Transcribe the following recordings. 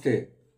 నమస్తే.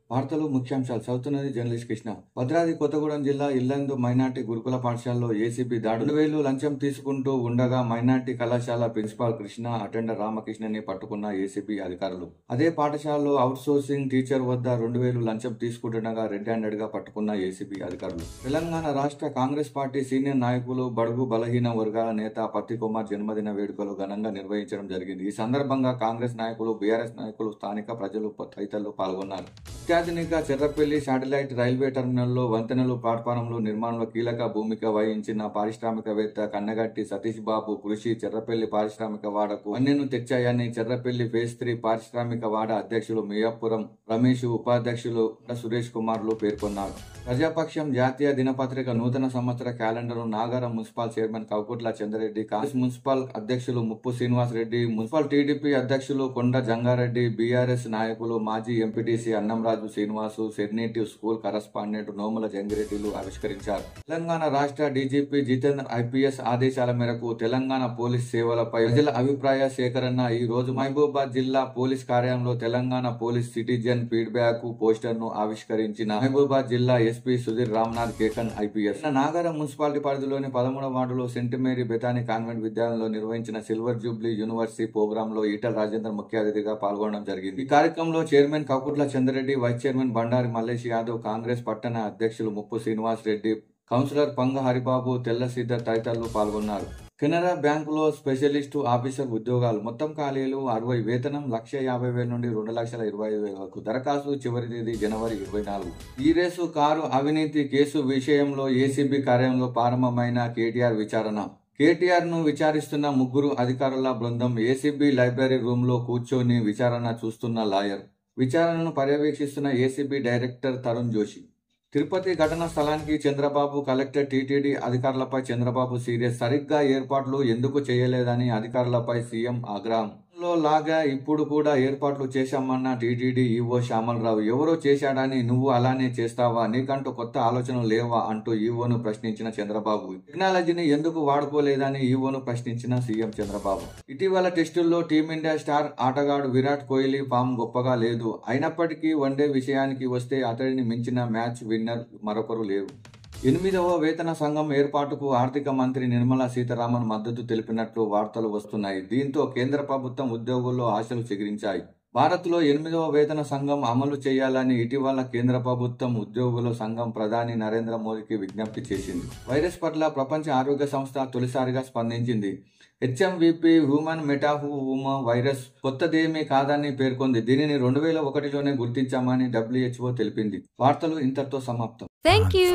వార్తలు ముఖ్యాంశాలు చదువుతున్నది జర్నలిస్ట్ కృష్ణ. భద్రాద్రి కొత్తగూడెం జిల్లా ఇల్లందు మైనార్టీ గురుకుల పాఠశాలలో ఏసీబీ దాడులు. 2,000 లంచం తీసుకుంటూ ఉండగా మైనార్టీ కళాశాల ప్రిన్సిపాల్ కృష్ణ, అటెండర్ రామకృష్ణని పట్టుకున్న ఏసీబీ అధికారులు. అదే పాఠశాలలో అవుట్సోర్సింగ్ టీచర్ వద్ద 2,000 లంచం తీసుకుంటుండగా రెడ్ హ్యాండెడ్ గా పట్టుకున్న ఏసీబీ అధికారులు. తెలంగాణ రాష్ట్ర కాంగ్రెస్ పార్టీ సీనియర్ నాయకులు, బడుగు బలహీన వర్గాల నేత పత్తి కుమార్ జన్మదిన వేడుకలు ఘనంగా నిర్వహించడం జరిగింది. ఈ సందర్భంగా కాంగ్రెస్ నాయకులు, బీఆర్ఎస్ నాయకులు, స్థానిక ప్రజలు తదితరులు పాల్గొన్నారు. అత్యాధునిక చెర్రపల్లి శాటిలైట్ రైల్వే టెర్మినల్లో వంతెనలు, ప్లాట్ఫారంలు నిర్మాణంలో కీలక భూమిక వహించిన పారిశ్రామికవేత్త కన్నగట్టి సతీష్ బాబు కృషి చెర్రపల్లి పారిశ్రామిక వాడకు వన్నెను తెచ్చాయని చెర్రపల్లి ఫేజ్ 3 పారిశ్రామిక వాడ అధ్యక్షులు మియాపురం రమేష్, ఉపాధ్యక్షులు సురేష్ కుమార్లు పేర్కొన్నారు. ప్రజాపక్షం జాతీయ దినపత్రిక నూతన సంవత్సర calendar Nagaram municipal chairman Koukutla Chandra Reddy, Congress municipal అధ్యక్షులు ముప్పు శ్రీనివాస్ రెడ్డి, మున్సిపల్ టీడీపీ అధ్యక్షులు కొండ జంగారెడ్డి, బీఆర్ఎస్ నాయకులు మాజీ MPTC Annamraju Srinivasu, సెర్నేటివ్ school correspondent నోముల జంగిరెడ్డిలు ఆవిష్కరించారు. తెలంగాణ రాష్ట్ర డీజీపీ జితేందర్ ఐపీఎస్ ఆదేశాల మేరకు తెలంగాణ పోలీస్ సేవలపై ప్రజల అభిప్రాయ సేకరణ ఈ రోజు మహబూబాబాద్ జిల్లా పోలీస్ కార్యాలయంలో Telangana police citizen feedback poster ను ఆవిష్కరించిన మహబూబాబాద్ జిల్లా SP Sudheer Ramnath Kekan IPS. Nagaram municipality పరిధిలోని 13వ వార్డులో సెంట్ మేరీ బెతానీ కాన్వెంట్ విద్యాలయంలో నిర్వహించిన సిల్వర్ జూబ్లీ యూనివర్సిటీ ప్రోగ్రామ్ లో ఈటల రాజేందర్ ముఖ్య అతిథిగా పాల్గొనడం జరిగింది. ఈ కార్యక్రమంలో chairman Koukutla Chandrareddy, vice chairman Bandari Mallesh Yadav, Congress పట్టణ అధ్యక్షులు ముప్పు శ్రీనివాస్ రెడ్డి, కౌన్సిలర్ పంగ హరిబాబు, తెల్ల సీధర్ తదితరులు పాల్గొన్నారు. కెనరా బ్యాంకులో స్పెషలిస్టు ఆఫీసర్ ఉద్యోగాలు. మొత్తం ఖాళీలు 60. వేతనం 1,50,000 నుండి 2,25,000 వరకు. దరఖాస్తు చివరి తేదీ జనవరి 24. ఈ రేసు కారు అవినీతి కేసు విషయంలో ఏసీబీ కార్యాలయంలో ప్రారంభమైన కేటీఆర్ విచారణ. కేటీఆర్ ను విచారిస్తున్న 3 అధికారుల బృందం ఏసీబీ లైబ్రరీ రూమ్ లో కూర్చొని విచారణ చూస్తున్న లాయర్. విచారణను పర్యవేక్షిస్తున్న ఏసీబీ డైరెక్టర్ తరుణ్ జోషి. తిరుపతి ఘటన స్థలానికి చంద్రబాబు, కలెక్టర్, టీటీడీ అధికారులపై చంద్రబాబు సీరియస్. సరిగ్గా ఏర్పాట్లు ఎందుకు చేయలేదని అధికారులపై సీఎం ఆగ్రహం. లో లాగా ఇప్పుడు కూడా ఏర్పాట్లు చేశామన్న టీటీడీ ఈవో శ్యామల్ రావు. ఎవరో చేశాడని నువ్వు అలానే చేస్తావా? నీకంటూ కొత్త ఆలోచనలు లేవా అంటూ ఈవోను ప్రశ్నించిన చంద్రబాబు. టెక్నాలజీని ఎందుకు వాడుకోలేదని ఈవోను ప్రశ్నించిన సీఎం చంద్రబాబు. ఇటీవల టెస్టుల్లో టీమిండియా స్టార్ ఆటగాడు విరాట్ కోహ్లీ ఫామ్ గొప్పగా లేదు. అయినప్పటికీ వన్డే విషయానికి వస్తే అతడిని మించిన మ్యాచ్ విన్నర్ మరొకరు లేరు. 8వ వేతన సంఘం ఏర్పాటుకు ఆర్థిక మంత్రి నిర్మలా సీతారామన్ మద్దతు తెలిపినట్లు వార్తలు వస్తున్నాయి. దీంతో కేంద్ర ప్రభుత్వం ఉద్యోగుల్లో ఆశలు చిగురించాయి. భారత్లో 8వ వేతన సంఘం అమలు చేయాలని ఇటీవల కేంద్ర ప్రభుత్వం ఉద్యోగుల సంఘం ప్రధాని నరేంద్ర మోదీకి విజ్ఞప్తి చేసింది. వైరస్ పట్ల ప్రపంచ ఆరోగ్య సంస్థ తొలిసారిగా స్పందించింది. హెచ్ఎంవీపీ హ్యూమన్ మెటాహూమా వైరస్ కొత్తదేమీ కాదని పేర్కొంది. దీనిని 2001లోనే గుర్తించామని WHO తెలిపింది. వార్తలు ఇంతటితో సమాప్తం. Thank you.